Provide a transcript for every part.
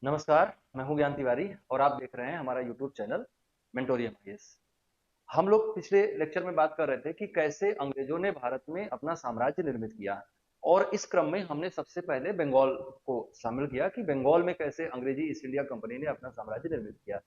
नमस्कार, मैं हूँ ज्ञान तिवारी और आप देख रहे हैं हमारा यूट्यूब चैनल मेंटोरियम आईएएस। हम लोग पिछले लेक्चर में बात कर रहे थे कि कैसे अंग्रेजों ने भारत में अपना साम्राज्य निर्मित किया और इस क्रम में हमने सबसे पहले बंगाल को शामिल किया कि बंगाल में कैसे अंग्रेजी ईस्ट इंडिया कंपनी ने अपना साम्राज्य निर्मित किया।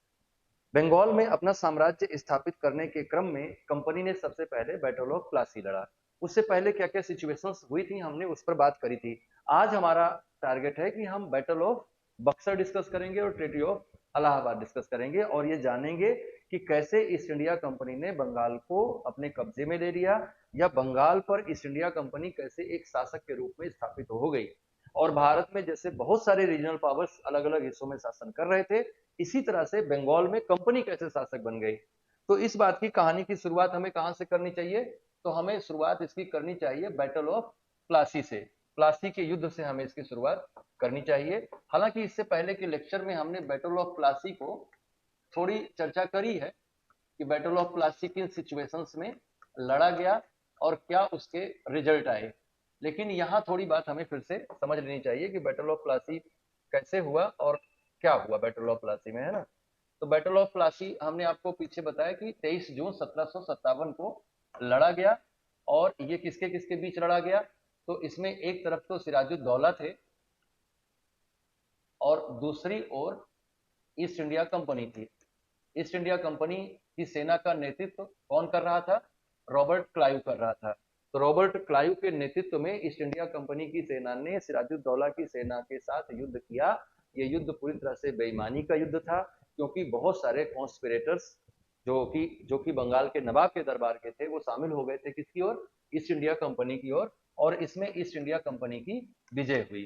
बंगाल में अपना साम्राज्य स्थापित करने के क्रम में कंपनी ने सबसे पहले बैटल ऑफ प्लासी लड़ा। उससे पहले क्या क्या सिचुएशंस हुई थी हमने उस पर बात करी थी। आज हमारा टारगेट है कि हम बैटल ऑफ बक्सर डिस्कस करेंगे और ट्रीटी ऑफ इलाहाबाद डिस्कस करेंगे और ये जानेंगे कि कैसे ईस्ट इंडिया कंपनी ने बंगाल को अपने कब्जे में ले लिया या बंगाल पर ईस्ट इंडिया कंपनी कैसे एक शासक के रूप में स्थापित हो गई। और भारत में जैसे बहुत सारे रीजनल पावर्स अलग अलग हिस्सों में शासन कर रहे थे, इसी तरह से बंगाल में कंपनी कैसे शासक बन गई। तो इस बात की कहानी की शुरुआत हमें कहां से करनी चाहिए? तो हमें शुरुआत इसकी करनी चाहिए बैटल ऑफ प्लासी से। प्लासी के युद्ध से हमें इसकी शुरुआत करनी चाहिए। हालांकि इससे पहले के लेक्चर में हमने बैटल ऑफ प्लासी को थोड़ी चर्चा करी है कि बैटल ऑफ प्लासी किन सिचुएशंस में लड़ा गया और क्या उसके रिजल्ट आए। लेकिन यहाँ थोड़ी बात हमें फिर से समझ लेनी चाहिए कि बैटल ऑफ प्लासी कैसे हुआ और क्या हुआ बैटल ऑफ प्लासी में, है ना। तो बैटल ऑफ प्लासी हमने आपको पीछे बताया कि 23 जून 1757 को लड़ा गया। और ये किसके किसके बीच लड़ा गया? तो इसमें एक तरफ तो सिराजुद्दौला थे और दूसरी ओर ईस्ट इंडिया कंपनी थी। ईस्ट इंडिया कंपनी की सेना का नेतृत्व कौन कर रहा था? रॉबर्ट क्लाइव कर रहा था। तो रॉबर्ट क्लाइव के नेतृत्व में ईस्ट इंडिया कंपनी की सेना ने सिराजुद्दौला की सेना के साथ युद्ध किया। ये युद्ध पूरी तरह से बेईमानी का युद्ध था, क्योंकि बहुत सारे कॉन्स्पिरेटर्स जो कि बंगाल के नवाब के दरबार के थे, वो शामिल हो गए थे किसकी ओर? ईस्ट इंडिया कंपनी की ओर। और इसमें ईस्ट इंडिया कंपनी की विजय हुई।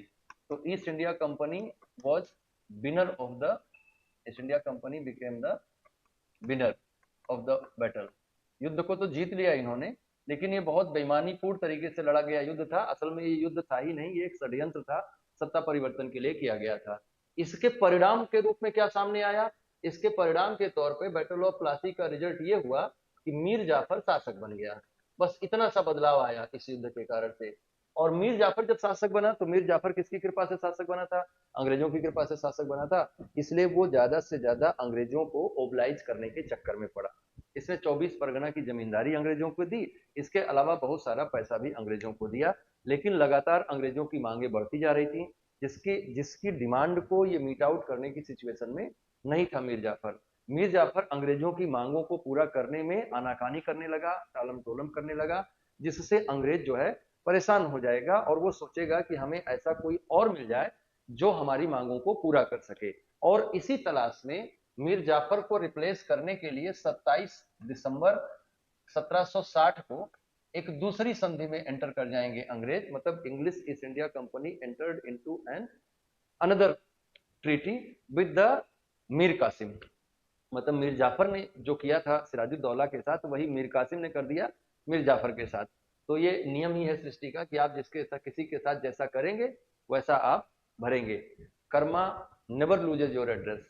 तो east India company was winner of the east India company became the winner of the battle. युद्ध को तो जीत लिया इन्होंने, लेकिन ये बहुत बेईमानी पूर्ण तरीके से लड़ा गया युद्ध था। असल में ये युद्ध था ही नहीं, ये एक षड्यंत्र था, सत्ता परिवर्तन के लिए किया गया था। इसके परिणाम के रूप में क्या सामने आया? इसके परिणाम के तौर पे बैटल ऑफ प्लासी का रिजल्ट ये हुआ कि मीर जाफर शासक बन गया। बस इतना सा बदलाव आया इस युद्ध के कारण से। और मीर जाफर जब शासक बना तो मीर जाफर किसकी कृपा से शासक बना था? अंग्रेजों की कृपा से शासक बना था। इसलिए वो ज्यादा से ज्यादा अंग्रेजों को ओबलाइज करने के चक्कर में पड़ा। इसने 24 परगना की जमींदारी अंग्रेजों को दी। इसके अलावा बहुत सारा पैसा भी अंग्रेजों को दिया। लेकिन लगातार अंग्रेजों की मांगे बढ़ती जा रही थी, जिसकी जिसकी डिमांड को ये मीट आउट करने की सिचुएशन में नहीं था मीर जाफर। मीर जाफर अंग्रेजों की मांगों को पूरा करने में आनाकानी करने लगा, टालम टोलम करने लगा, जिससे अंग्रेज जो है परेशान हो जाएगा और वो सोचेगा कि हमें ऐसा कोई और मिल जाए जो हमारी मांगों को पूरा कर सके। और इसी तलाश में मीर जाफर को रिप्लेस करने के लिए 27 दिसंबर 1760 को एक दूसरी संधि में एंटर कर जाएंगे अंग्रेज, मतलब English East India Company entered into an another treaty with the Mir Kasim. मतलब मीर जाफर ने जो किया था सिराजुद्दौला के साथ, वही मीर कासिम ने कर दिया मीर जाफर के साथ। तो ये नियम ही है सृष्टि का कि आप जिसके साथ किसी के साथ जैसा करेंगे वैसा आप भरेंगे। Karma never loses your address.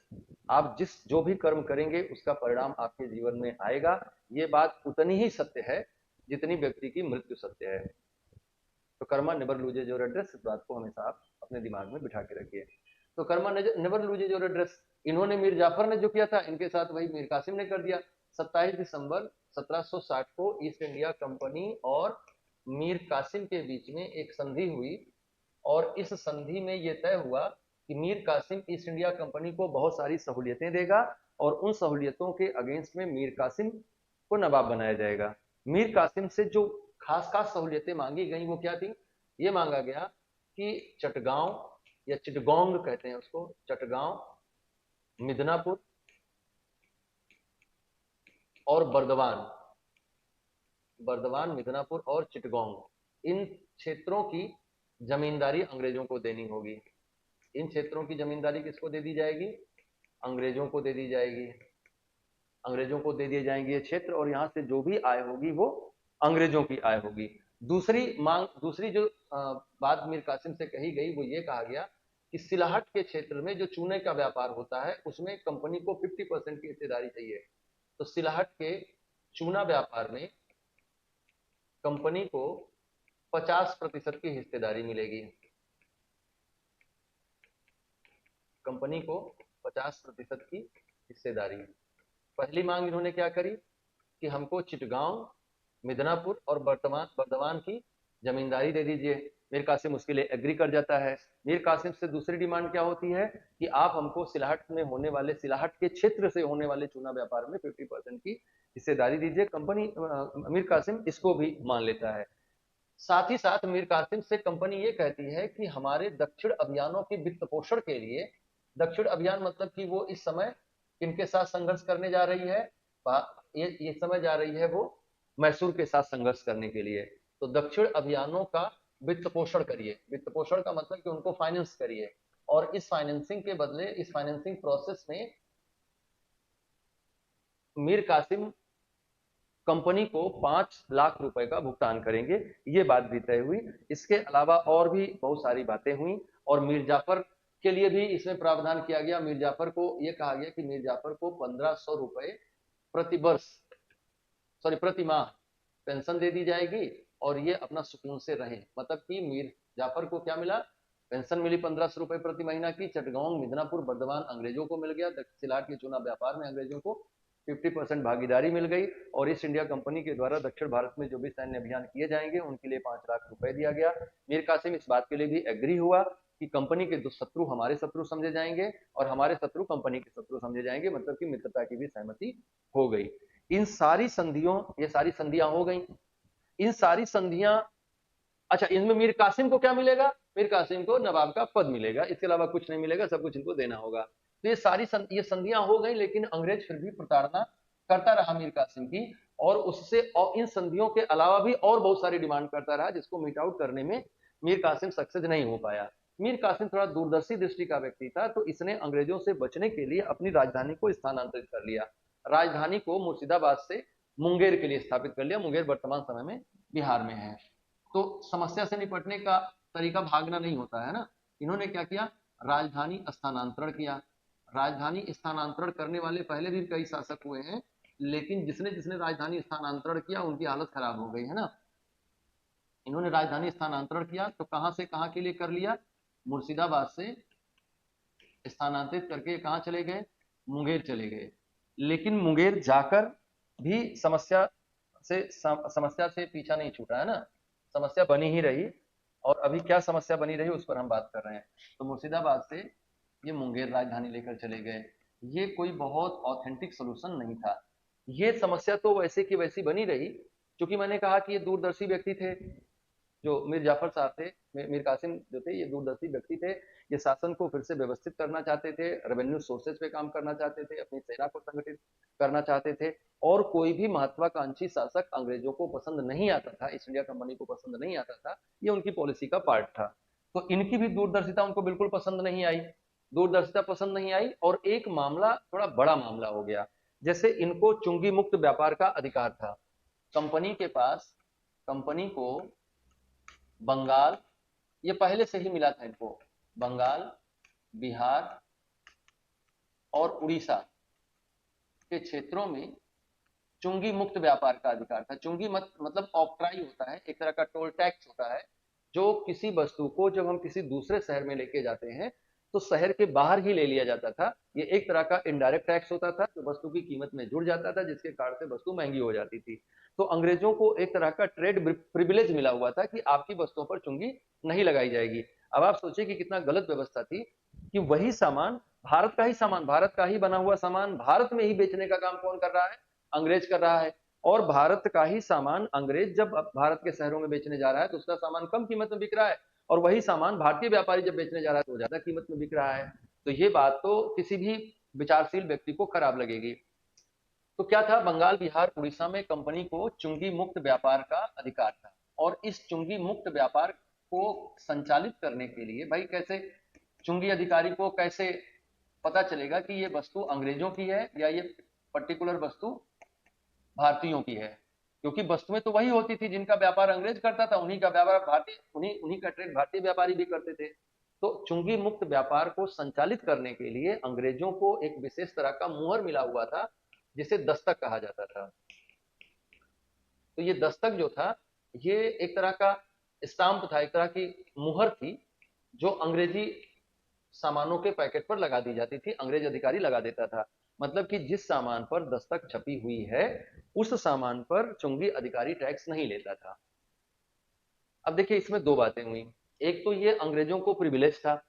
आप जो भी कर्म करेंगे उसका परिणाम आपके जीवन में आएगा। ये बात उतनी ही सत्य है जितनी व्यक्ति की मृत्यु सत्य है। तो Karma never loses your address, इस बात को हमेशा आप अपने दिमाग में बिठा के रखिए। तो Karma never loses your address, इन्होंने मीर जाफर ने जो किया था इनके साथ वही मीर कासिम ने कर दिया। 27 दिसंबर 1760 को ईस्ट इंडिया कंपनी और मीर कासिम के बीच में एक संधि हुई। और इस संधि में यह तय हुआ कि Mir Kasim East India Company को बहुत सारी सहूलियतें देगा और उन सहूलियतों के अगेंस्ट में मीर कासिम को नवाब बनाया जाएगा। मीर कासिम से जो खास खास सहूलियतें मांगी गई वो क्या थी? ये मांगा गया कि चटगांव या चिटगोंग कहते हैं उसको, चटगांव, मिदनापुर और बर्दवान, मिदनापुर और चिटगोंग, इन क्षेत्रों की जमींदारी अंग्रेजों को देनी होगी। इन क्षेत्रों की जमींदारी किसको दे दी जाएगी? अंग्रेजों को दे दी जाएगी। अंग्रेजों को दे दिए जाएंगे ये क्षेत्र और यहाँ से जो भी आय होगी वो अंग्रेजों की आय होगी। दूसरी जो बात मीर कासिम से कही गई वो ये कहा गया कि सिलाहट के क्षेत्र में जो चूने का व्यापार होता है उसमें कंपनी को 50% की हिस्सेदारी चाहिए। तो सिलाहट के चूना व्यापार में कंपनी को 50% की हिस्सेदारी मिलेगी। कंपनी को 50% की हिस्सेदारी। पहली मांग इन्होंने क्या करी कि हमको चिटगांव, मिदनापुर और बर्दवान की जमींदारी दे दीजिए। मीर कासिम उसके लिए एग्री कर जाता है। मीर कासिम से दूसरी डिमांड क्या होती है कि आप हमको सिलाहट में होने वाले, सिलाहट के क्षेत्र से होने वाले चूना व्यापार में 50% की हिस्सेदारी दीजिए। कंपनी मीर कासिम इसको भी मान लेता है। साथ ही साथ मीर कासिम से कंपनी ये कहती है कि हमारे दक्षिण अभियानों के वित्त पोषण के लिए, दक्षिण अभियान मतलब कि वो इस समय किनके साथ संघर्ष करने जा रही है, ये समय जा रही है वो मैसूर के साथ संघर्ष करने के लिए। तो दक्षिण अभियानों का वित्त पोषण करिए। वित्त पोषण का मतलब कि उनको फाइनेंस करिए, और इस फाइनेंसिंग के बदले, इस फाइनेंसिंग प्रोसेस में मीर कासिम कंपनी को 5 लाख रुपए का भुगतान करेंगे। ये बात भी तय हुई। इसके अलावा और भी बहुत सारी बातें हुई, और मीर जाफर के लिए भी इसमें प्रावधान किया गया। मीर जाफर को यह कहा गया कि मीर जाफर को 1500 रुपए प्रति वर्ष, सॉरी प्रति माह पेंशन दे दी जाएगी, और ये अपना सुकून से रहे। मतलब कि मीर जाफर को क्या मिला, पेंशन मिली 1500 रुपए प्रति महीना की। चटगांव, मिदनापुर, बर्दवान अंग्रेजों को मिल गया। सिलाट के चूना व्यापार में अंग्रेजों को 50% भागीदारी मिल गई। और ईस्ट इंडिया कंपनी के द्वारा दक्षिण भारत में जो भी सैन्य अभियान किए जाएंगे उनके लिए 5 लाख रुपए दिया गया। मीर कासिम इस बात के लिए भी एग्री हुआ कि कंपनी के शत्रु हमारे शत्रु समझे जाएंगे और हमारे शत्रु कंपनी के शत्रु समझे जाएंगे, मतलब कि मित्रता की भी सहमति हो गई। इन सारी संधियों, ये सारी संधियां हो गई। इन सारी संधियां, अच्छा, इनमें मीर कासिम को क्या मिलेगा, मीर कासिम को नवाब का पद मिलेगा, इसके अलावा कुछ नहीं मिलेगा, सब कुछ इनको देना होगा। तो ये सारी ये संधियां हो गई, लेकिन अंग्रेज फिर भी प्रताड़ना करता रहा मीर कासिम की, और उससे और इन संधियों के अलावा भी और बहुत सारी डिमांड करता रहा, जिसको मीट आउट करने में मीर कासिम सक्सेस नहीं हो पाया। मीर कासिम थोड़ा दूरदर्शी दृष्टि का व्यक्ति था, तो इसने अंग्रेजों से बचने के लिए अपनी राजधानी को स्थानांतरित कर लिया। राजधानी को मुर्शिदाबाद से मुंगेर के लिए स्थापित कर लिया। मुंगेर वर्तमान समय में बिहार में है। तो समस्या से निपटने का तरीका भागना नहीं होता है ना। इन्होंने क्या किया, राजधानी स्थानांतरण किया। राजधानी स्थानांतरण करने वाले पहले भी कई शासक हुए हैं, लेकिन जिसने जिसने राजधानी स्थानांतरण किया उनकी हालत खराब हो गई है ना। इन्होंने राजधानी स्थानांतरण किया तो कहां से कहां के लिए कर लिया, मुर्शिदाबाद से स्थानांतरित करके कहां चले गए, मुंगेर चले गए। लेकिन मुंगेर जाकर भी समस्या से पीछा नहीं छूटा है ना, समस्या बनी ही रही। और अभी क्या समस्या बनी रही उस पर हम बात कर रहे हैं। तो मुर्शिदाबाद से ये मुंगेर राजधानी लेकर चले गए। ये कोई बहुत ऑथेंटिक सोल्यूशन नहीं था। ये समस्या तो वैसे की वैसी बनी रही, क्योंकि मैंने कहा कि ये दूरदर्शी व्यक्ति थे। जो मीर जाफर साहब थे, मीर कासिम जो थे, ये दूरदर्शी व्यक्ति थे। ये शासन को फिर से व्यवस्थित करना चाहते थे, रेवेन्यू सोर्सेज पे काम करना चाहते थे, अपनी सेना को संगठित करना चाहते थे। और कोई भी महत्वाकांक्षी शासक अंग्रेजों को पसंद नहीं आता था, ईस्ट इंडिया कंपनी को पसंद नहीं आता था। ये उनकी पॉलिसी का पार्ट था। तो इनकी भी दूरदर्शिता उनको बिल्कुल पसंद नहीं आई। दूरदर्शिता पसंद नहीं आई, और एक मामला थोड़ा बड़ा मामला हो गया। जैसे इनको चुंगी मुक्त व्यापार का अधिकार था। कंपनी के पास, कंपनी को बंगाल, ये पहले से ही मिला था इनको, बंगाल, बिहार और उड़ीसा के क्षेत्रों में चुंगी मुक्त व्यापार का अधिकार था। चुंगी मतलब ऑक्ट्राई होता है, एक तरह का टोल टैक्स होता है, जो किसी वस्तु को जब हम किसी दूसरे शहर में लेके जाते हैं तो शहर के बाहर ही ले लिया जाता था। ये एक तरह का इनडायरेक्ट टैक्स होता था, जो वस्तु की कीमत में जुड़ जाता था, जिसके कारण से वस्तु महंगी हो जाती थी। तो अंग्रेजों को एक तरह का ट्रेड प्रिविलेज मिला हुआ था कि आपकी वस्तुओं पर चुंगी नहीं लगाई जाएगी। अब आप सोचिए कि कितना गलत व्यवस्था थी कि वही सामान, भारत का ही सामान, भारत का ही बना हुआ सामान भारत में ही बेचने का काम कौन कर रहा है, अंग्रेज कर रहा है। और भारत का ही सामान अंग्रेज जब भारत के शहरों में बेचने जा रहा है तो उसका सामान कम कीमत में बिक रहा है, और वही सामान भारतीय व्यापारी जब बेचने जा रहा है तो ज्यादा कीमत में बिक रहा है। तो ये बात तो किसी भी विचारशील व्यक्ति को खराब लगेगी। तो क्या था, बंगाल, बिहार, उड़ीसा में कंपनी को चुंगी मुक्त व्यापार का अधिकार था। और इस चुंगी मुक्त व्यापार को संचालित करने के लिए, भाई कैसे चुंगी अधिकारी को कैसे पता चलेगा कि ये वस्तु अंग्रेजों की है या ये पर्टिकुलर वस्तु भारतीयों की है, क्योंकि वस्तुएं तो वही होती थी जिनका व्यापार अंग्रेज करता था, उन्हीं का व्यापार भारतीय, उन्हीं का ट्रेड भारतीय व्यापारी भी करते थे। तो चुंगी मुक्त व्यापार को संचालित करने के लिए अंग्रेजों को एक विशेष तरह का मुहर मिला हुआ था, जिसे दस्तक कहा जाता था। तो ये दस्तक जो था, ये एक तरह का स्टाम्प था, एक तरह की मुहर थी, जो अंग्रेजी सामानों के पैकेट पर लगा दी जाती थी, अंग्रेज अधिकारी लगा देता था। मतलब कि जिस सामान पर दस्तक छपी हुई है उस सामान पर चुंगी अधिकारी टैक्स नहीं लेता था। अब देखिए इसमें दो बातें हुई। एक तो ये अंग्रेजों को प्रिविलेज था,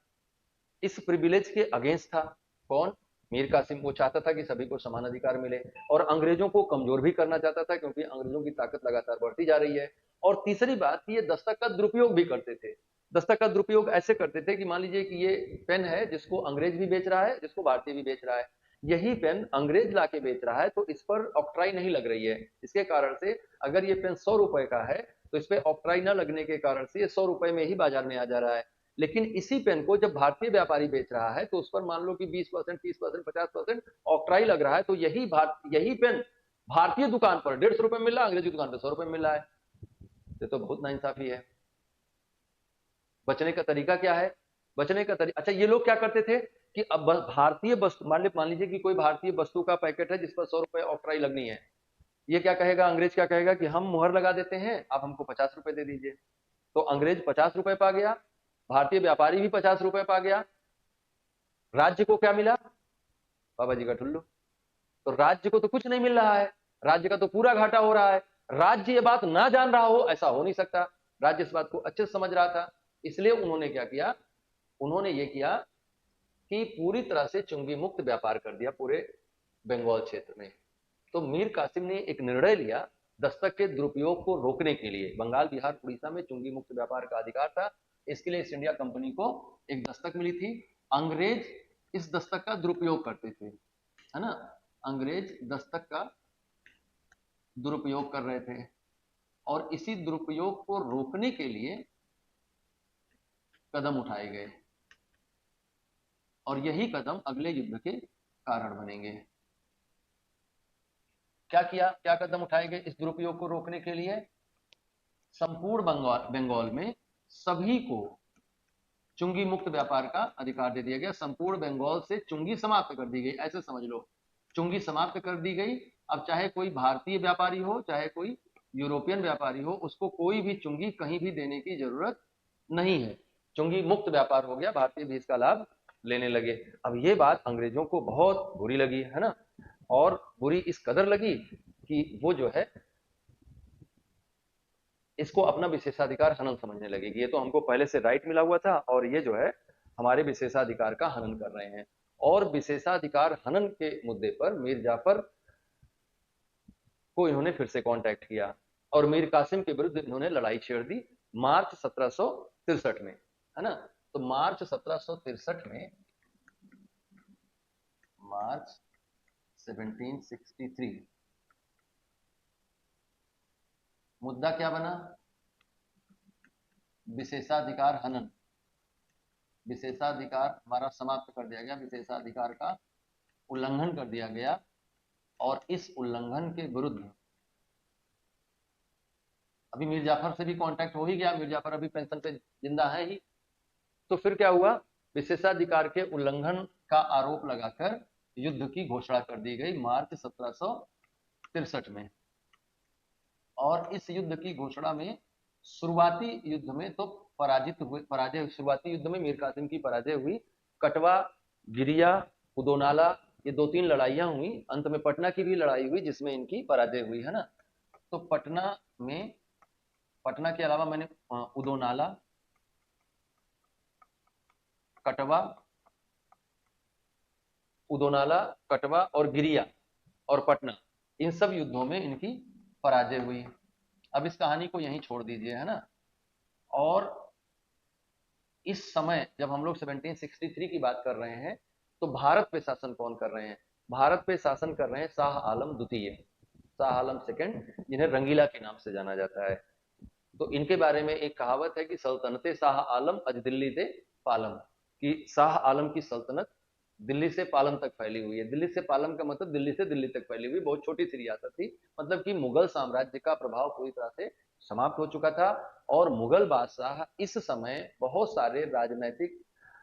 इस प्रिविलेज के अगेंस्ट था कौन? मीर कासिम। वो चाहता था कि सभी को समान अधिकार मिले और अंग्रेजों को कमजोर भी करना चाहता था क्योंकि अंग्रेजों की ताकत लगातार बढ़ती जा रही है। और तीसरी बात, ये दस्तक का दुरुपयोग भी करते थे। दस्तक का दुरुपयोग ऐसे करते थे कि मान लीजिए कि ये पेन है जिसको अंग्रेज भी बेच रहा है, जिसको भारतीय भी बेच रहा है, यही पेन अंग्रेज लाके बेच रहा है तो इस पर ऑक्ट्राई नहीं लग रही है। इसके कारण से अगर ये पेन 100 रुपए का है तो इस पर ऑक्ट्राई न लगने के कारण से ये 100 रुपए में ही बाजार में आ जा रहा है। लेकिन इसी पेन को जब भारतीय व्यापारी बेच रहा है तो उस पर मान लो कि 20%, 30%, 50% ऑक्ट्राई लग रहा है, तो यही पेन भारतीय दुकान पर 150 रुपए मिल रहा है, अंग्रेजी दुकान पर 100 रुपए मिल रहा है। ये तो बहुत नाइंसाफी है। बचने का तरीका क्या है? बचने का तरीका, अच्छा ये लोग क्या करते थे कि अब भारतीय वस्तु, मान लीजिए कि कोई भारतीय वस्तु का पैकेट है जिस पर 100 रुपए ऑक्ट्राई लगनी है, ये क्या कहेगा, अंग्रेज क्या कहेगा कि हम मुहर लगा देते हैं, आप हमको 50 रुपए दे दीजिए। तो अंग्रेज 50 रुपए पा गया, भारतीय व्यापारी भी 50 रुपए पा गया, राज्य को क्या मिला? बाबा जी का ठुल्लू। तो राज्य को तो कुछ नहीं मिल रहा है, राज्य का तो पूरा घाटा हो रहा है। राज्य ये बात ना जान रहा हो ऐसा हो नहीं सकता, राज्य इस बात को अच्छे से समझ रहा था। इसलिए उन्होंने क्या किया, उन्होंने ये किया कि पूरी तरह से चुंगी मुक्त व्यापार कर दिया पूरे बंगाल क्षेत्र में। तो मीर कासिम ने एक निर्णय लिया दस्तक के दुरुपयोग को रोकने के लिए। बंगाल, बिहार, उड़ीसा में चुंगी मुक्त व्यापार का अधिकार था, इसके लिए ईस्ट इंडिया कंपनी को एक दस्तक मिली थी। अंग्रेज इस दस्तक का दुरुपयोग करते थे, है ना, अंग्रेज दस्तक का दुरुपयोग कर रहे थे और इसी दुरुपयोग को रोकने के लिए कदम उठाए गए और यही कदम अगले युद्ध के कारण बनेंगे। क्या किया, क्या कदम उठाए गए इस दुरुपयोग को रोकने के लिए? संपूर्ण बंगाल में सभी को चुंगी मुक्त व्यापार का अधिकार दे दिया गया। संपूर्ण बंगाल से चुंगी समाप्त कर दी गई, ऐसे समझ लो, चुंगी समाप्त कर दी गई। अब चाहे कोई भारतीय व्यापारी हो चाहे कोई यूरोपियन व्यापारी हो, उसको कोई भी चुंगी कहीं भी देने की जरूरत नहीं है। चुंगी मुक्त व्यापार हो गया, भारतीय भी इसका लाभ लेने लगे। अब ये बात अंग्रेजों को बहुत बुरी लगी, है ना, और बुरी इस कदर लगी कि वो जो है इसको अपना विशेषाधिकार हनन समझने लगेगी। ये तो हमको पहले से राइट मिला हुआ था और ये जो है हमारे विशेषाधिकार का हनन कर रहे हैं। और विशेषाधिकार हनन के मुद्दे पर मीर जाफर को इन्होंने फिर से कांटेक्ट किया और मीर कासिम के विरुद्ध इन्होंने लड़ाई छेड़ दी मार्च 1763 में, है ना। तो मार्च 1763 में, मार्च 1763, मुद्दा क्या बना? विशेषाधिकार हनन। विशेषाधिकार हमारा समाप्त कर दिया गया, विशेषाधिकार का उल्लंघन कर दिया गया और इस उल्लंघन के विरुद्ध अभी मीर जाफर से भी कांटेक्ट हो ही गया, मीर जाफर अभी पेंशन पे जिंदा है ही। तो फिर क्या हुआ, विशेषाधिकार के उल्लंघन का आरोप लगाकर युद्ध की घोषणा कर दी गई मार्च 1763 में। और इस युद्ध की घोषणा में शुरुआती युद्ध में तो पराजय, शुरुआती युद्ध में मीर कासिम की पराजय हुई। कटवा, गिरिया, उदोनाला, ये 2-3 लड़ाइयां हुई। अंत में पटना की भी लड़ाई हुई जिसमें इनकी पराजय हुई, है ना। तो पटना के अलावा मैंने उदोनाला, कटवा, उदोनाला, कटवा और गिरिया और पटना, इन सब युद्धों में इनकी पराजय हुई। अब इस कहानी को यहीं छोड़ दीजिए, है ना। और इस समय जब हम लोग 1763 की बात कर रहे हैं तो भारत पे शासन कौन कर रहे हैं? भारत पे शासन कर रहे हैं शाह आलम द्वितीय, शाह आलम सेकंड, जिन्हें रंगीला के नाम से जाना जाता है। तो इनके बारे में एक कहावत है कि सल्तनते शाह आलम अज दिल्ली दे पालम, कि शाह आलम की सल्तनत दिल्ली से पालम तक फैली हुई है। दिल्ली से पालम का मतलब दिल्ली से दिल्ली तक फैली हुई, बहुत छोटी सी रियासत थी। मतलब कि मुगल साम्राज्य का प्रभाव पूरी तरह से समाप्त हो चुका था और मुगल बादशाह इस समय बहुत सारे राजनैतिक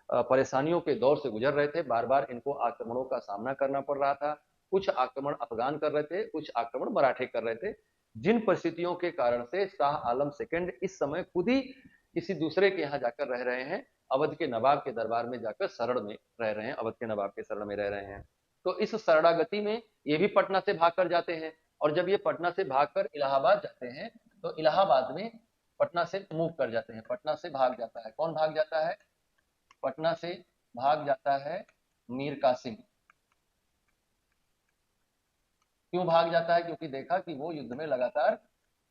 परेशानियों के दौर से गुजर रहे थे। बार बार इनको आक्रमणों का सामना करना पड़ रहा था। कुछ आक्रमण अफगान कर रहे थे, कुछ आक्रमण मराठे कर रहे थे, जिन परिस्थितियों के कारण से शाह आलम सेकंड इस समय खुद ही किसी दूसरे के यहाँ जाकर रह रहे हैं अवध के नवाब के दरबार में जाकर शरण में रह रहे हैं, अवध के नवाब के शरण में रह रहे हैं। तो इस शरणागति में ये भी पटना से भाग कर जाते हैं, और जब ये पटना से भागकर इलाहाबाद जाते हैं तो इलाहाबाद में पटना से मूव कर जाते हैं, पटना से भाग जाता है। कौन भाग जाता है? पटना से भाग जाता है मीर कासिम। क्यों भाग जाता है? क्योंकि देखा कि वो युद्ध में लगातार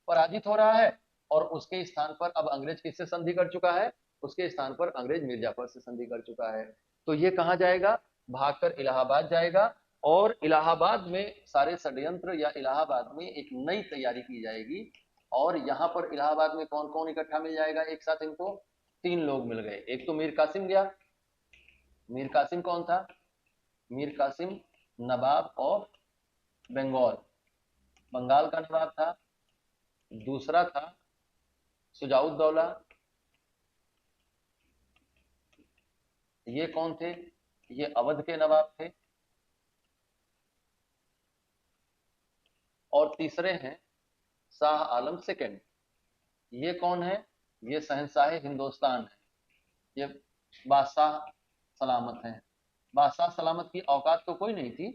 पराजित हो रहा है, और उसके स्थान पर अब अंग्रेज किससे संधि कर चुका है? उसके स्थान पर अंग्रेज मिर्जापुर से संधि कर चुका है। तो ये कहां जाएगा? भागकर इलाहाबाद जाएगा, और इलाहाबाद में सारे षड्यंत्र, या इलाहाबाद में एक नई तैयारी की जाएगी। और यहाँ पर इलाहाबाद में कौन कौन इकट्ठा मिल जाएगा एक साथ? इनको 3 लोग मिल गए। एक तो मीर कासिम गया। मीर कासिम कौन था? मीर कासिम नवाब ऑफ बंगाल, बंगाल का नवाब था। दूसरा था सुजाउद्दौला। ये कौन थे? ये अवध के नवाब थे। और तीसरे हैं शाह आलम सेकंड। ये कौन है? ये शहंशाह हिंदुस्तान है, ये बादशाह सलामत हैं। बादशाह सलामत की औकात तो कोई नहीं थी,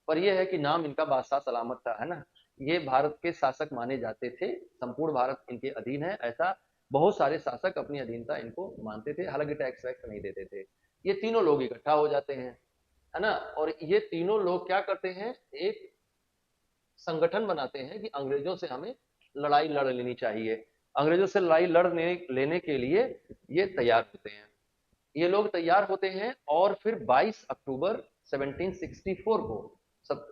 पर यह है कि नाम इनका बादशाह सलामत था, है ना। ये भारत के शासक माने जाते थे, संपूर्ण भारत इनके अधीन है, ऐसा बहुत सारे शासक अपनी अधीनता इनको मानते थे, हालांकि टैक्स वैक्स नहीं देते थे। ये तीनों लोग इकट्ठा हो जाते हैं, है ना। और ये तीनों लोग क्या करते हैं? एक संगठन बनाते हैं कि अंग्रेजों से हमें लड़ाई लड़ लेनी चाहिए। अंग्रेजों से लड़ाई लड़ने लेने के लिए ये तैयार होते हैं। ये लोग तैयार होते हैं, और फिर 22 अक्टूबर 1764 को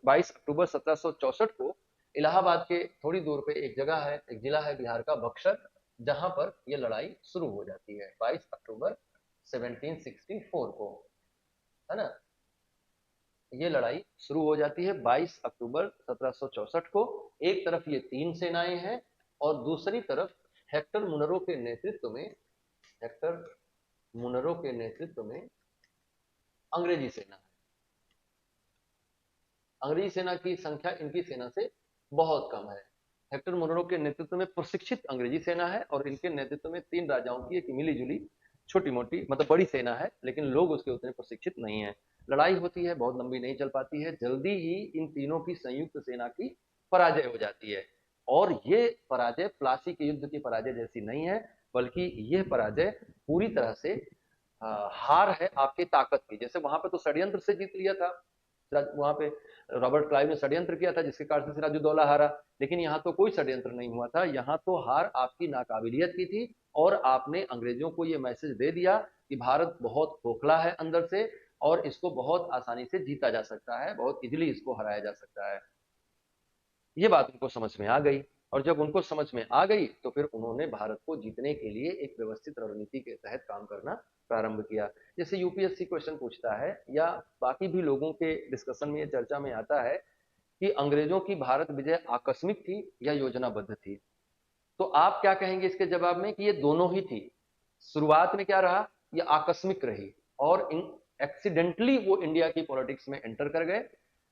22 अक्टूबर 1764 को इलाहाबाद के थोड़ी दूर पे एक जगह है, एक जिला है बिहार का बक्सर, जहां पर यह लड़ाई शुरू हो जाती है 22 अक्टूबर 1764 को, है ना। ये लड़ाई शुरू हो जाती है 22 अक्टूबर 1764 को। एक तरफ ये 3 सेनाएं हैं, और दूसरी तरफ हेक्टर मुनरो के नेतृत्व में, हेक्टर मुनरो के नेतृत्व में अंग्रेजी सेना है। अंग्रेजी सेना की संख्या इनकी सेना से बहुत कम है। हेक्टर मुनरो के नेतृत्व में प्रशिक्षित अंग्रेजी सेना है, और इनके नेतृत्व में 3 राजाओं की एक मिली जुली छोटी मोटी मतलब बड़ी सेना है, लेकिन लोग उसके उतने प्रशिक्षित नहीं है। लड़ाई होती है, बहुत लंबी नहीं चल पाती है, जल्दी ही इन तीनों की संयुक्त सेना की पराजय हो जाती है। और ये पराजय प्लासी के युद्ध की पराजय जैसी नहीं है, बल्कि यह पराजय पूरी तरह से हार है आपकी ताकत की। जैसे वहां पे तो षड्यंत्र से जीत लिया था, वहां पे रॉबर्ट क्लाइव ने षड्यंत्र किया था, जिसके कारण से सिराजुद्दौला हारा। लेकिन यहाँ तो कोई षड्यंत्र नहीं हुआ था, यहाँ तो हार आपकी नाकाबिलियत की थी, और आपने अंग्रेजों को ये मैसेज दे दिया कि भारत बहुत खोखला है अंदर से, और इसको बहुत आसानी से जीता जा सकता है, बहुत इजीली इसको हराया जा सकता है। ये बात उनको समझ में आ गई, और जब उनको समझ में आ गई तो फिर उन्होंने भारत को जीतने के लिए एक व्यवस्थित रणनीति के तहत काम करना प्रारंभ किया। जैसे यूपीएससी क्वेश्चन पूछता है, या बाकी भी लोगों के डिस्कशन में, चर्चा में आता है कि अंग्रेजों की भारत विजय आकस्मिक थी या योजनाबद्ध थी, तो आप क्या कहेंगे इसके जवाब में? कि ये दोनों ही थी। शुरुआत में क्या रहा? ये आकस्मिक रही, और इन एक्सीडेंटली वो इंडिया की पॉलिटिक्स में एंटर कर गए।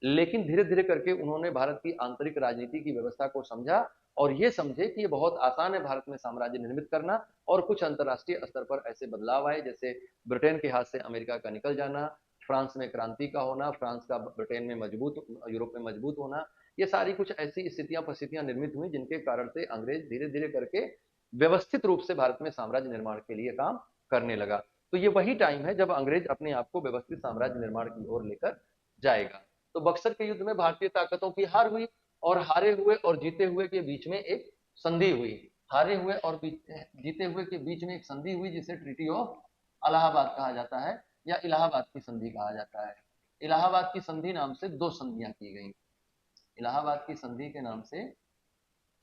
लेकिन धीरे धीरे करके उन्होंने भारत की आंतरिक राजनीति की व्यवस्था को समझा, और ये समझे कि ये बहुत आसान है भारत में साम्राज्य निर्मित करना, और कुछ अंतरराष्ट्रीय स्तर पर ऐसे बदलाव आए, जैसे ब्रिटेन के हाथ से अमेरिका का निकल जाना, फ्रांस में क्रांति का होना, फ्रांस का ब्रिटेन में मजबूत, यूरोप में मजबूत होना। ये सारी कुछ ऐसी स्थितियां परिस्थितियां निर्मित हुई, जिनके कारण से अंग्रेज धीरे धीरे करके व्यवस्थित रूप से भारत में साम्राज्य निर्माण के लिए काम करने लगा। तो ये वही टाइम है जब अंग्रेज अपने आप को व्यवस्थित साम्राज्य निर्माण की ओर लेकर जाएगा। तो बक्सर के युद्ध में भारतीय ताकतों की हार हुई, और हारे हुए और जीते हुए के बीच में एक संधि हुई। हारे हुए और जीते हुए के बीच में एक संधि हुई, जिसे ट्रीटी ऑफ इलाहाबाद कहा जाता है, या इलाहाबाद की संधि कहा जाता है। इलाहाबाद की संधि नाम से 2 संधियां की गई। इलाहाबाद की संधि के नाम से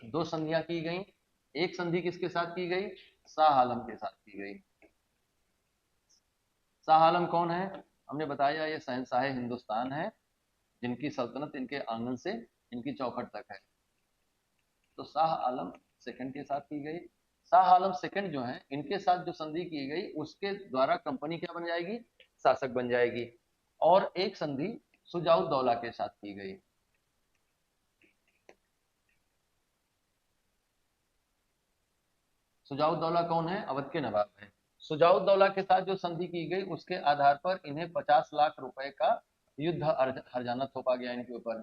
2 संधियां की गई। एक संधि किसके साथ की गई? शाह आलम के साथ की गई। शाह आलम कौन है? हमने बताया ये शहंशाह हिंदुस्तान है, जिनकी सल्तनत इनके आंगन से इनकी चौखट तक है। तो शाह आलम सेकंड के साथ की गई। शाह आलम सेकंड जो है, इनके साथ जो संधि की गई, उसके द्वारा कंपनी क्या बन जाएगी? शासक बन जाएगी। और एक संधि सुजाउद्दौला के साथ की गई। सुजाउद्दौला कौन है? अवध के नवाब है। सुजाउद्दौला के साथ जो संधि की गई उसके आधार पर इन्हें 50 लाख रुपए का युद्ध हर्जाना थोपा गया इनके ऊपर।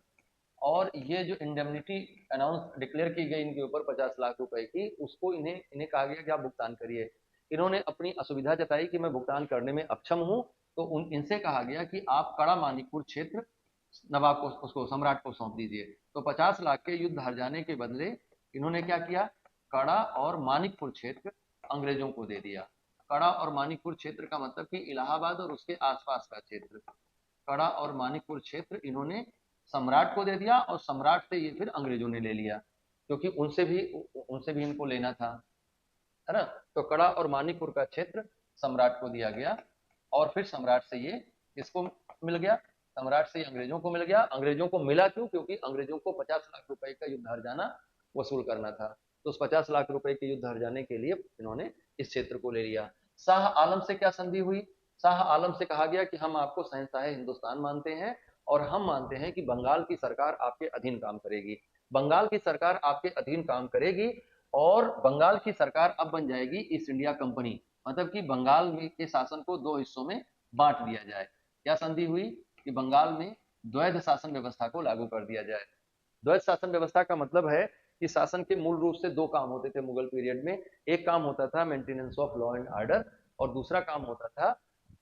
और ये जो इंडेमनिटी अनाउंस डिक्लेयर की गई इनके ऊपर 50 लाख रुपए की, उसको इन्हें इन्हें कहा गया कि आप भुगतान करिए। इन्होंने अपनी असुविधा जताई कि मैं भुगतान करने में अक्षम हूं, तो इनसे कहा गया कि आप कड़ा मानिकपुर क्षेत्र नवाब को, उसको सम्राट को सौंप दीजिए। तो 50 लाख के युद्ध हर्जाने के बदले इन्होंने क्या किया, कड़ा और मानिकपुर क्षेत्र अंग्रेजों को दे दिया। कड़ा और मानिकपुर क्षेत्र का मतलब कि इलाहाबाद और उसके आसपास का क्षेत्र, कड़ा और मानिकपुर क्षेत्र इन्होंने सम्राट को दे दिया, और सम्राट से ये फिर अंग्रेजों ने ले लिया, क्योंकि उनसे भी इनको लेना था, है ना। तो कड़ा और मानिकपुर का क्षेत्र सम्राट को दिया गया, और फिर सम्राट से ये किसको मिल गया, सम्राट से अंग्रेजों को मिल गया। अंग्रेजों को मिला क्यों, क्योंकि अंग्रेजों को 50 लाख रुपए का युद्ध हर्जाना वसूल करना था। तो उस 50 लाख रुपए के युद्ध हर्जाने के लिए इन्होंने इस क्षेत्र को ले लिया। शाह आलम से क्या संधि हुई, शाह आलम से कहा गया कि हम आपको शहंशाह हिंदुस्तान मानते हैं, और हम मानते हैं कि बंगाल की सरकार आपके अधीन काम करेगी। बंगाल की सरकार आपके अधीन काम करेगी, और बंगाल की सरकार अब बन जाएगी ईस्ट इंडिया कंपनी, मतलब कि बंगाल में के शासन को दो हिस्सों में बांट दिया जाए। क्या संधि हुई कि बंगाल में द्वैध शासन व्यवस्था को लागू कर दिया जाए। द्वैध शासन व्यवस्था का मतलब है कि शासन के मूल रूप से दो काम होते थे मुगल पीरियड में। एक काम होता था maintenance of law and order, और दूसरा काम होता था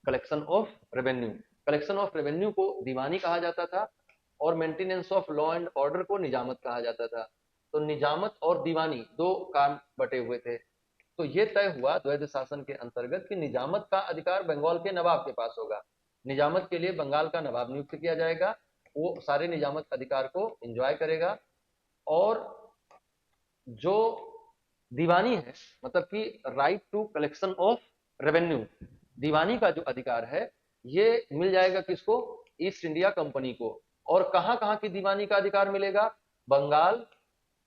collection of revenue. Collection of revenue को दीवानी कहा जाता था, और maintenance of law and order को निजामत कहा जाता था। तो निजामत और दीवानी दो काम बटे हुए थे। तो ये तय हुआ द्वैध शासन के अंतर्गत कि निजामत का अधिकार बंगाल के नवाब के पास होगा। निजामत के लिए बंगाल का नवाब नियुक्त किया जाएगा, वो सारे निजामत अधिकार को एंजॉय करेगा। और जो दीवानी है, मतलब कि right to collection of revenue, दीवानी का जो अधिकार है ये मिल जाएगा किसको, ईस्ट इंडिया कंपनी को। और कहां कहां की दीवानी का अधिकार मिलेगा, बंगाल,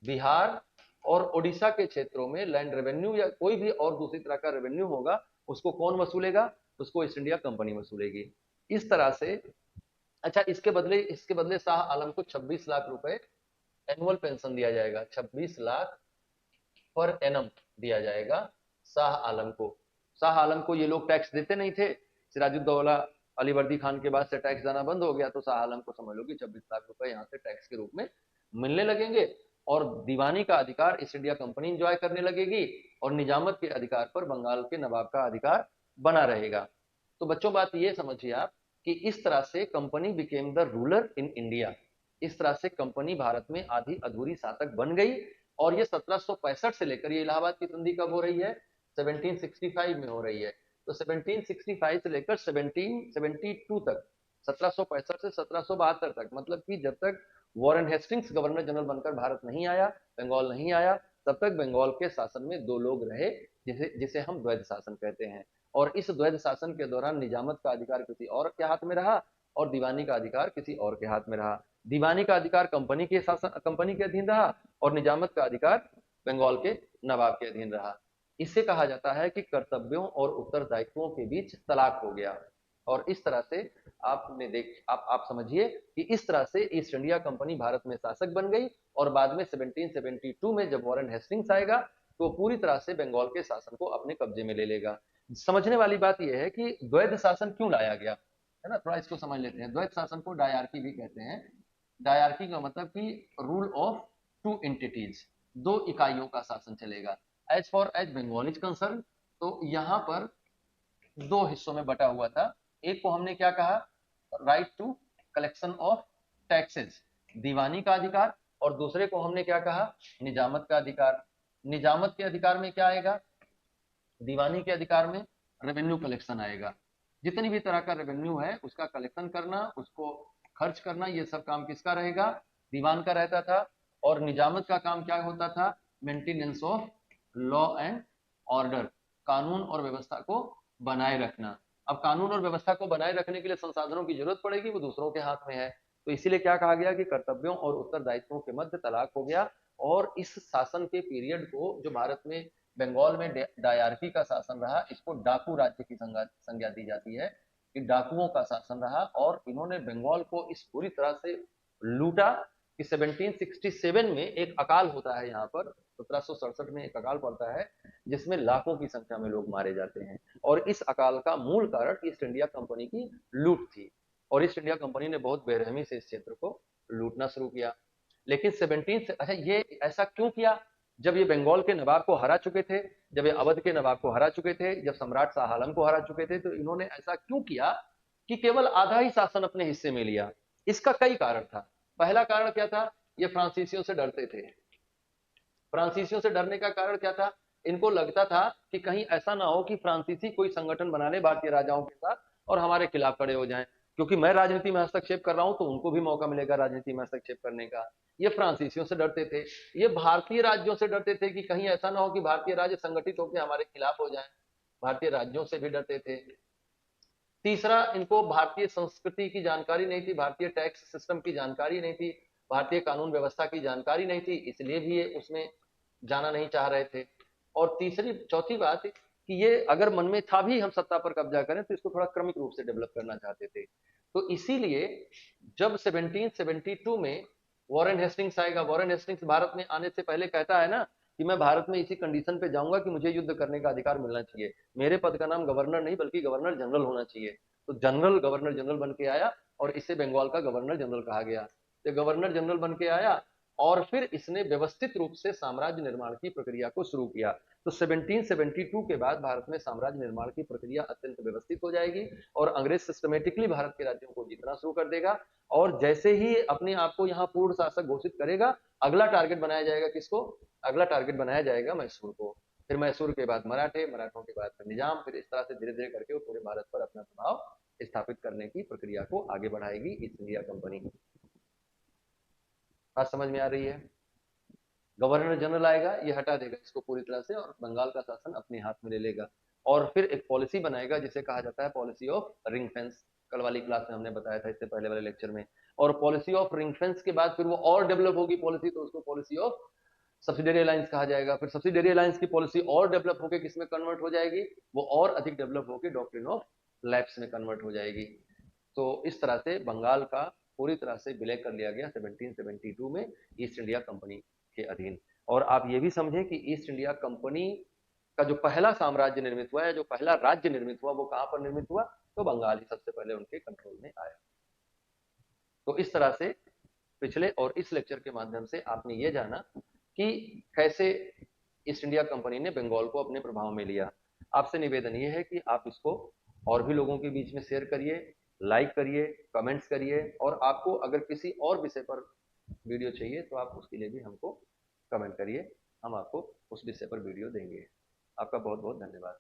बिहार और ओडिशा के क्षेत्रों में लैंड रेवेन्यू या कोई भी और दूसरी तरह का रेवेन्यू होगा, उसको कौन वसूलेगा, उसको ईस्ट इंडिया कंपनी वसूलेगी। इस तरह से। अच्छा, इसके बदले शाह आलम को 26 लाख रुपए एनुअल पेंशन दिया जाएगा, 26 लाख पर एनम दिया जाएगा शाह आलम को। शाह आलम को ये लोग टैक्स देते नहीं थे, सिराजुद्दौला अलीवर्दी खान के बाद से टैक्स देना बंद हो गया, तो शाह आलम को समझ लो कि 26 लाख रुपए यहाँ से टैक्स के रूप में मिलने लगेंगे, और दीवानी का अधिकार ईस्ट इंडिया कंपनी इंजॉय करने लगेगी, और निजामत के अधिकार पर बंगाल के नवाब का अधिकार बना रहेगा। तो बच्चों बात ये समझिए आप कि इस तरह से company became the ruler in India. इस तरह से कंपनी भारत में आधी अधूरी शासक बन गई। और ये 1765 से लेकर, ये इलाहाबाद की संधि कब हो रही है, 1765 में हो रही है। तो 1765 से लेकर 1772 तक, 1765 से 1772 तक, मतलब कि जब तक वॉरेन हेस्टिंग्स गवर्नर जनरल बनकर भारत नहीं आया, बंगाल नहीं आया, तब तक बंगाल के शासन में दो लोग रहे, जिसे जिसे हम द्वैध शासन कहते हैं। और इस द्वैध शासन के दौरान निजामत का अधिकार किसी और के हाथ में रहा, और दीवानी का अधिकार किसी और के हाथ में रहा। दीवानी का अधिकार कंपनी के अधीन रहा, और निजामत का अधिकार बंगाल के नवाब के अधीन रहा। इससे कहा जाता है कि कर्तव्यों और उत्तरदायित्वों के बीच तलाक हो गया। और इस तरह से आप समझिए कि इस तरह से ईस्ट इंडिया कंपनी भारत में शासक बन गई, और बाद में 1772 में जब वॉरेन हेस्टिंग्स आएगा, तो पूरी तरह से बंगाल के शासन को अपने कब्जे में ले लेगा। समझने वाली बात यह है कि द्वैध शासन क्यों लाया गया, है ना, थोड़ा इसको समझ लेते हैं। द्वैध शासन को डायरकी भी कहते हैं। डायरकी का मतलब कि रूल ऑफ टू एंटिटीज, दो इकाइयों का शासन चलेगा। As far as Bengal is concern, तो यहां पर दो हिस्सों में बटा हुआ था। एक को हमने क्या कहा, right to collection of taxes, दीवानी का अधिकार, और दूसरे को हमने क्या कहा, निजामत का अधिकार। निजामत के अधिकार में क्या आएगा, दीवानी के अधिकार में रेवेन्यू कलेक्शन आएगा। जितनी भी तरह का रेवेन्यू है उसका कलेक्शन करना, उसको खर्च करना, ये सब काम किसका रहेगा, दीवान का रहता था। और निजामत का काम क्या होता था, maintenance of law and order, कानून और व्यवस्था को बनाए रखना। अब कानून और व्यवस्था को बनाए रखने के लिए संसाधनों की जरूरत पड़ेगी, वो दूसरों के हाथ में है। तो इसीलिए क्या कहा गया कि कर्तव्यों और उत्तरदायित्वों के मध्य तलाक हो गया। और इस शासन के पीरियड को, जो भारत में बंगाल में डायरकी का शासन रहा, इसको डाकू राज्य की संज्ञा दी जाती है, कि डाकुओं का शासन रहा, और इन्होंने बंगाल को इस पूरी तरह से लूटा कि 1767 में एक अकाल होता है यहाँ पर, 1767 में एक अकाल पड़ता है जिसमें लाखों की संख्या में लोग मारे जाते हैं। और इस अकाल का मूल कारण ईस्ट इंडिया कंपनी की लूट थी, और ईस्ट इंडिया कंपनी ने बहुत बेरहमी से इस क्षेत्र को लूटना शुरू किया। लेकिन 17 अच्छा, ये ऐसा क्यों किया? जब ये बंगाल के नवाब को हरा चुके थे, जब ये अवध के नवाब को हरा चुके थे, जब सम्राट शाह आलम को हरा चुके थे, तो इन्होंने ऐसा क्यों किया कि केवल आधा ही शासन अपने हिस्से में लिया? इसका कई कारण था। पहला कारण क्या था? ये फ्रांसीसियों से डरते थे। फ्रांसीसियों से डरने का कारण क्या था? इनको लगता था कि कहीं ऐसा ना हो कि फ्रांसीसी कोई संगठन बना ले भारतीय राजाओं के साथ और हमारे खिलाफ खड़े हो जाएं, क्योंकि मैं राजनीति में हस्तक्षेप कर रहा हूं तो उनको भी मौका मिलेगा राजनीति में हस्तक्षेप करने का। ये फ्रांसीसियों से डरते थे। ये भारतीय राज्यों से डरते थे कि कहीं ऐसा ना हो कि भारतीय राज्य संगठित होकर हमारे खिलाफ हो जाए। भारतीय राज्यों से भी डरते थे। तीसरा, इनको भारतीय संस्कृति की जानकारी नहीं थी, भारतीय टैक्स सिस्टम की जानकारी नहीं थी, भारतीय कानून व्यवस्था की जानकारी नहीं थी, इसलिए भी ये उसमें जाना नहीं चाह रहे थे। और तीसरी चौथी बात कि ये अगर मन में था भी हम सत्ता पर कब्जा करें तो इसको थोड़ा क्रमिक रूप से डेवलप करना चाहते थे। तो इसीलिए जब 1772 में वॉरेन हेस्टिंग्स आएगा, वॉरेन हेस्टिंग्स भारत में आने से पहले कहता है ना कि मैं भारत में इसी कंडीशन पे जाऊंगा कि मुझे युद्ध करने का अधिकार मिलना चाहिए, मेरे पद का नाम गवर्नर नहीं बल्कि गवर्नर जनरल होना चाहिए। तो जनरल गवर्नर जनरल बन के आया और इसे बंगाल का गवर्नर जनरल कहा गया। तो गवर्नर जनरल बन के आया और फिर इसने व्यवस्थित रूप से साम्राज्य निर्माण की प्रक्रिया को शुरू किया। तो 1772 के बाद भारत में साम्राज्य निर्माण की प्रक्रिया अत्यंत व्यवस्थित हो जाएगी और अंग्रेज सिस्टमेटिकली भारत के राज्यों को जीतना शुरू कर देगा। और जैसे ही अपने आप को यहाँ पूर्ण शासक घोषित करेगा, अगला टारगेट बनाया जाएगा किसको? अगला टारगेट बनाया जाएगा मैसूर को। फिर मैसूर के बाद मराठे, मराठों के बाद फिर निजाम, फिर इस तरह से धीरे धीरे करके वो पूरे भारत पर अपना प्रभाव स्थापित करने की प्रक्रिया को आगे बढ़ाएगी ईस्ट इंडिया कंपनी। बात समझ में आ रही है? गवर्नर जनरल आएगा, ये हटा देगा इसको पूरी तरह से और बंगाल का शासन अपने हाथ में ले लेगा। और फिर एक पॉलिसी बनाएगा जिसे कहा जाता है पॉलिसी ऑफ रिंग फेंस। कल वाली क्लास में हमने बताया था, इससे पहले वाले लेक्चर में। और पॉलिसी ऑफ रिंग फेंस के बाद फिर वो और डेवलप होगी पॉलिसी, तो उसको पॉलिसी ऑफ सब्सिडरी अलायंस कहा जाएगा। फिर सब्सिडरी अलायंस की पॉलिसी और डेवलप होकर किसमें कन्वर्ट हो जाएगी? वो और अधिक डेवलप होकर डॉक्ट्रिन ऑफ लैप्स में कन्वर्ट हो जाएगी। तो इस तरह से बंगाल का पूरी तरह से विलय कर लिया गया 1772 में ईस्ट इंडिया कंपनी के अधीन। और आप ये भी समझें कि ईस्ट इंडिया कंपनी का जो पहला साम्राज्य निर्मित हुआ है, जो पहला राज्य निर्मित हुआ, वो कहां पर निर्मित हुआ? तो बंगाल ही सबसे पहले उनके कंट्रोल में आया। तो इस तरह से पिछले और इस लेक्चर के माध्यम से आपने ये जाना कि कैसे ईस्ट इंडिया कंपनी ने बंगाल को अपने प्रभाव में लिया। आपसे निवेदन ये है कि आप इसको और भी लोगों के बीच में शेयर करिए, लाइक करिए, कमेंट्स करिए, और आपको अगर किसी और विषय पर वीडियो चाहिए तो आप उसके लिए भी हमको कमेंट करिए, हम आपको उस विषय पर वीडियो देंगे। आपका बहुत बहुत धन्यवाद।